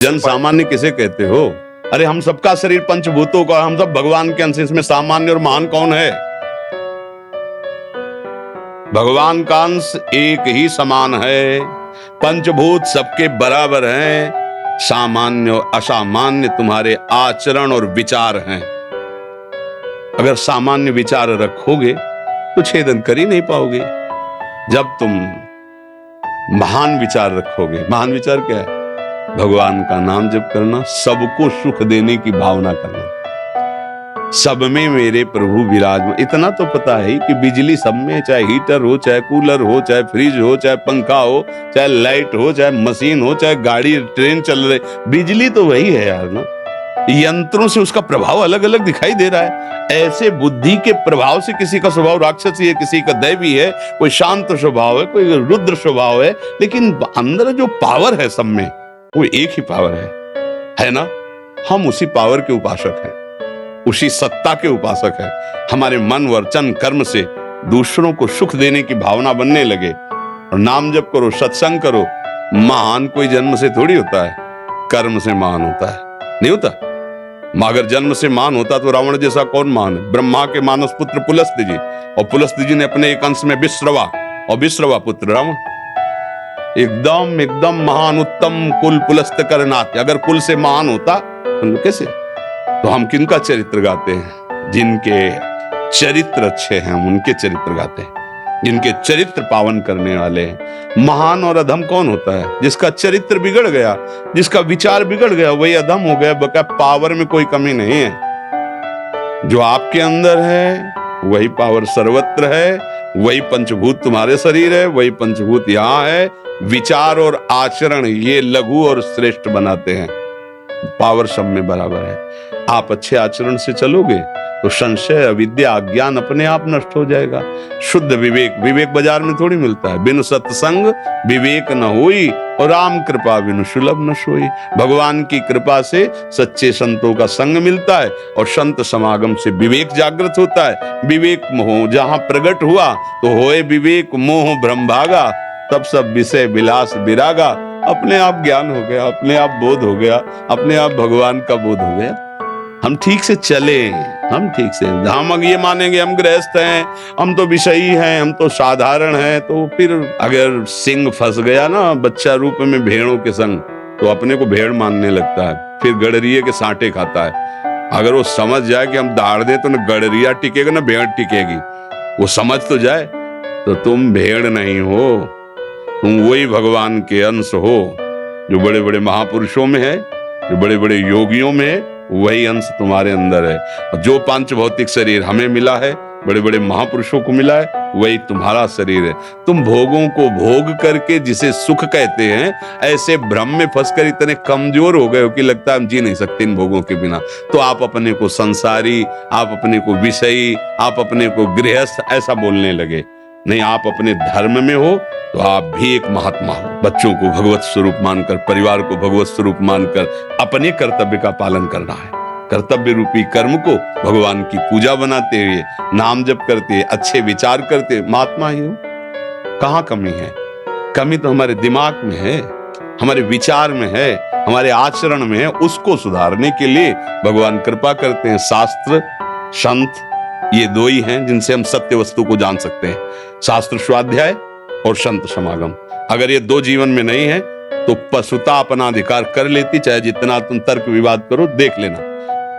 जन सामान्य किसे कहते हो? अरे हम सबका शरीर पंचभूतों का, हम सब भगवान के अंश, इसमें सामान्य और महान कौन है? भगवान का अंश एक ही समान है, पंचभूत सबके बराबर हैं, सामान्य और असामान्य तुम्हारे आचरण और विचार हैं। अगर सामान्य विचार रखोगे तो छेदन कर ही नहीं पाओगे। जब तुम महान विचार रखोगे, महान विचार क्या है? भगवान का नाम जप करना, सबको सुख देने की भावना करना, सब में मेरे प्रभु विराजमान। इतना तो पता है कि बिजली सब में, चाहे हीटर हो, चाहे कूलर हो, चाहे फ्रिज हो, चाहे पंखा हो, चाहे लाइट हो, चाहे मशीन हो, चाहे गाड़ी ट्रेन चल रही, बिजली तो वही है यार ना। यंत्रों से उसका प्रभाव अलग अलग दिखाई दे रहा है। ऐसे बुद्धि के प्रभाव से किसी का स्वभाव राक्षसी है, किसी का दैवी है, कोई शांत स्वभाव है, कोई रुद्र स्वभाव है, लेकिन अंदर जो पावर है सब में वो एक ही पावर है ना। हम उसी पावर के उपासक हैं, उसी सत्ता के उपासक हैं। हमारे मन वचन कर्म से दूसरों को सुख देने की भावना बनने लगे और नाम जप करो, सत्संग करो। महान कोई जन्म से थोड़ी होता है, कर्म से महान होता है, नहीं होता। मगर जन्म से महान होता तो रावण जैसा कौन महान है? ब्रह्मा के मानस पुत्र पुलस्त्य जी, और पुलस्त्य जी ने अपने एक अंश में विश्रवा, और विश्रवा पुत्र रावण। एकदम एकदम महान उत्तम कुल पुलस्त्य करनाथ। अगर कुल से महान होता तो कैसे? तो हम किनका चरित्र गाते हैं? जिनके चरित्र अच्छे हैं उनके चरित्र गाते हैं, जिनके चरित्र पावन करने वाले हैं। महान और अधम कौन होता है? जिसका चरित्र बिगड़ गया, जिसका विचार बिगड़ गया, वही अधम हो गया। बका पावर में कोई कमी नहीं है। जो आपके अंदर है वही पावर सर्वत्र है, वही पंचभूत तुम्हारे शरीर है, वही पंचभूत यहाँ है। विचार और आचरण ये लघु और श्रेष्ठ बनाते हैं, पावर सब में बराबर है। आप अच्छे आचरण से चलोगे तो संशय, अविद्या, अज्ञान अपने आप नष्ट हो जाएगा। शुद्ध विवेक, विवेक बाजार में थोड़ी मिलता है। बिनु सत्संग विवेक न होई, और राम कृपा बिनु सुलभ न सोई। भगवान की कृपा से सच्चे संतों का संग मिलता है और संत समागम से विवेक जागृत होता है। विवेक मोह जहां प्रकट हुआ तो होए विवेक मोह भ्रम भागा, तब सब विषय विलास विरागा। अपने आप ज्ञान हो गया, अपने आप बोध हो गया, अपने आप भगवान का बोध हो गया। हम ठीक से चले, हम ठीक से, हम ये मानेंगे हम गृहस्थ हैं, हम तो विषयी हैं, हम तो साधारण हैं, तो फिर अगर सिंह फंस गया ना बच्चा रूप में भेड़ों के संग, तो अपने को भेड़ मानने लगता है, फिर गडरिये के सांटे खाता है। अगर वो समझ जाए कि हम दाड़ दे तो न गडरिया टिकेगा ना भेड़ टिकेगी, वो समझ तो जाए, तो तुम भेड़ नहीं हो, तुम वही भगवान के अंश हो। जो बड़े बड़े महापुरुषों में है, जो बड़े बड़े योगियों में है, वही अंश तुम्हारे अंदर है। जो पांच भौतिक शरीर हमें मिला है, बड़े बड़े महापुरुषों को मिला है, वही तुम्हारा शरीर है। तुम भोगों को भोग करके जिसे सुख कहते हैं, ऐसे भ्रम में फंसकर इतने कमजोर हो गए हो कि लगता है हम जी नहीं सकते इन भोगों के बिना। तो आप अपने को संसारी, आप अपने को विषयी, आप अपने को गृहस्थ ऐसा बोलने लगे। नहीं, आप अपने धर्म में हो तो आप भी एक महात्मा हो। बच्चों को भगवत स्वरूप मानकर, परिवार को भगवत स्वरूप मानकर अपने कर्तव्य का पालन करना है। कर्तव्य रूपी कर्म को भगवान की पूजा बनाते हुए, नाम जप करते, अच्छे विचार करते, महात्मा ही हो। कहाँ कमी है? कमी तो हमारे दिमाग में है, हमारे विचार में है, हमारे आचरण में है। उसको सुधारने के लिए भगवान कृपा करते हैं। शास्त्र, संत, ये दो ही हैं जिनसे हम सत्य वस्तु को जान सकते हैं। शास्त्र स्वाध्याय और संत समागम। अगर ये दो जीवन में नहीं है तो पशुता अपना अधिकार कर लेती, चाहे जितना तुम तर्क विवाद करो। देख लेना,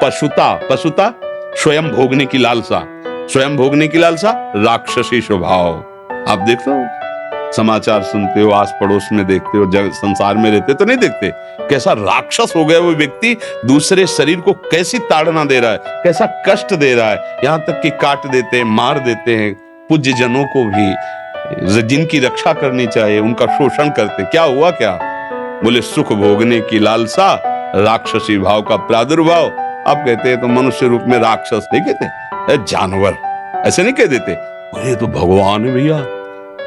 पशुता स्वयं भोगने की लालसा, स्वयं भोगने की लालसा, राक्षसी स्वभाव। आप देखते हो, समाचार सुनते हो, आस पड़ोस में देखते हो, जग संसार में रहते तो नहीं देखते कैसा राक्षस हो गया वो व्यक्ति, दूसरे शरीर को कैसी ताड़ना दे रहा है, कैसा कष्ट दे रहा है, यहां तक कि काट देते हैं, मार देते हैं। पूज्य जनों को भी, जिनकी रक्षा करनी चाहिए, उनका शोषण करते। क्या हुआ? क्या बोले? सुख भोगने की लालसा, राक्षसी भाव का प्रादुर्भाव। अब कहते हैं तो मनुष्य रूप में राक्षस नहीं कहते, जानवर ऐसे नहीं कह देते। बोले तो भगवान है भैया,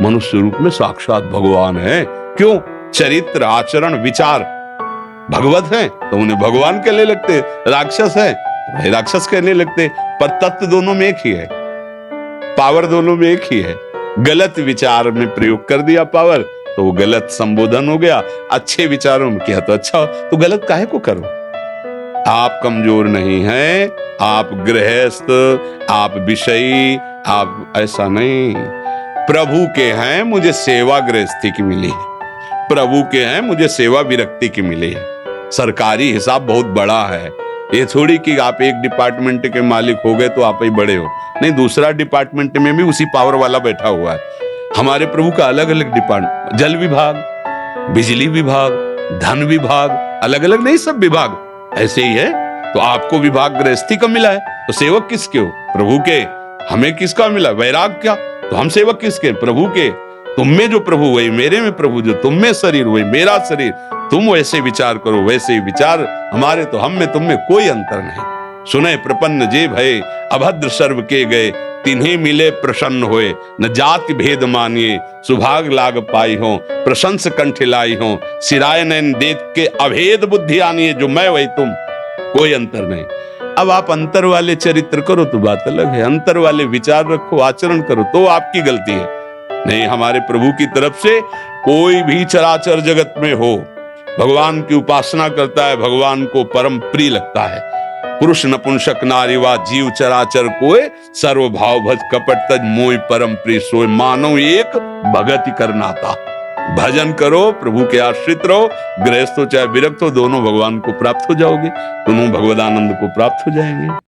मनुष्य रूप में साक्षात भगवान है। क्यों? चरित्र, आचरण, विचार भगवत है तो उन्हें भगवान कहने लगते, राक्षस है तो राक्षस कहने लगते। पर तत्व दोनों में एक ही है, पावर दोनों में एक ही है। गलत विचार में प्रयोग कर दिया पावर, तो वो गलत संबोधन हो गया, अच्छे विचारों में किया तो अच्छा हो। तो गलत काहे को करो? आप कमजोर नहीं हैं, आप गृहस्थ, आप विषयी, आप ऐसा नहीं। प्रभु के हैं, मुझे सेवा गृहस्थी की मिली है। प्रभु के हैं, मुझे सेवा विरक्ति की मिली है। सरकारी हिसाब बहुत बड़ा है। ये थोड़ी कि आप एक डिपार्टमेंट के मालिक हो गए तो आप ही बड़े हो, नहीं, दूसरा डिपार्टमेंट में भी उसी पावर वाला बैठा हुआ है। हमारे प्रभु का अलग अलग डिपार्टमेंट, जल विभाग, बिजली विभाग, धन विभाग, अलग अलग नहीं, सब विभाग ऐसे ही है। तो आपको विभाग गृहस्थी का मिला है, तो सेवक किसके हो? प्रभु के। हमें किसका मिला? वैराग क्या? तो हम सेवक किसके? प्रभु के। तुम में जो प्रभु वही मेरे में प्रभु, जो तुम में शरीर वही मेरा शरीर। तुम वैसे विचार करो, वैसे ही विचार हमारे, तो हम में तुम में कोई अंतर नहीं। सुने प्रपन्न जे भय, अभद्र सर्व के गए, तिन्हें मिले प्रसन्न होए, न जाति भेद मानिए, सुभाग लाग पाई हो, प्रशंस कंठ लाई हो, सिराय नयन देख के अभेद बुद्धि आनिए, जो मैं वही तुम, कोई अंतर नहीं। अब आप अंतर वाले चरित्र करो तो बात अलग है, अंतर वाले विचार रखो, आचरण करो तो आपकी गलती है। नहीं, हमारे प्रभु की तरफ से कोई भी चराचर जगत में हो, भगवान की उपासना करता है, भगवान को परम प्रिय लगता है। पुरुष नपुंसक नारी वा जीव चराचर कोय, सर्व भाव भज कपट तज मोय परम प्रिय सोय, मानो एक भगति करनाता। भजन करो, प्रभु के आश्रित रहो, गृहस्थ हो चाहे विरक्त हो, दोनों भगवान को प्राप्त हो जाओगे, दोनों भगवदानंद को प्राप्त हो जाएंगे।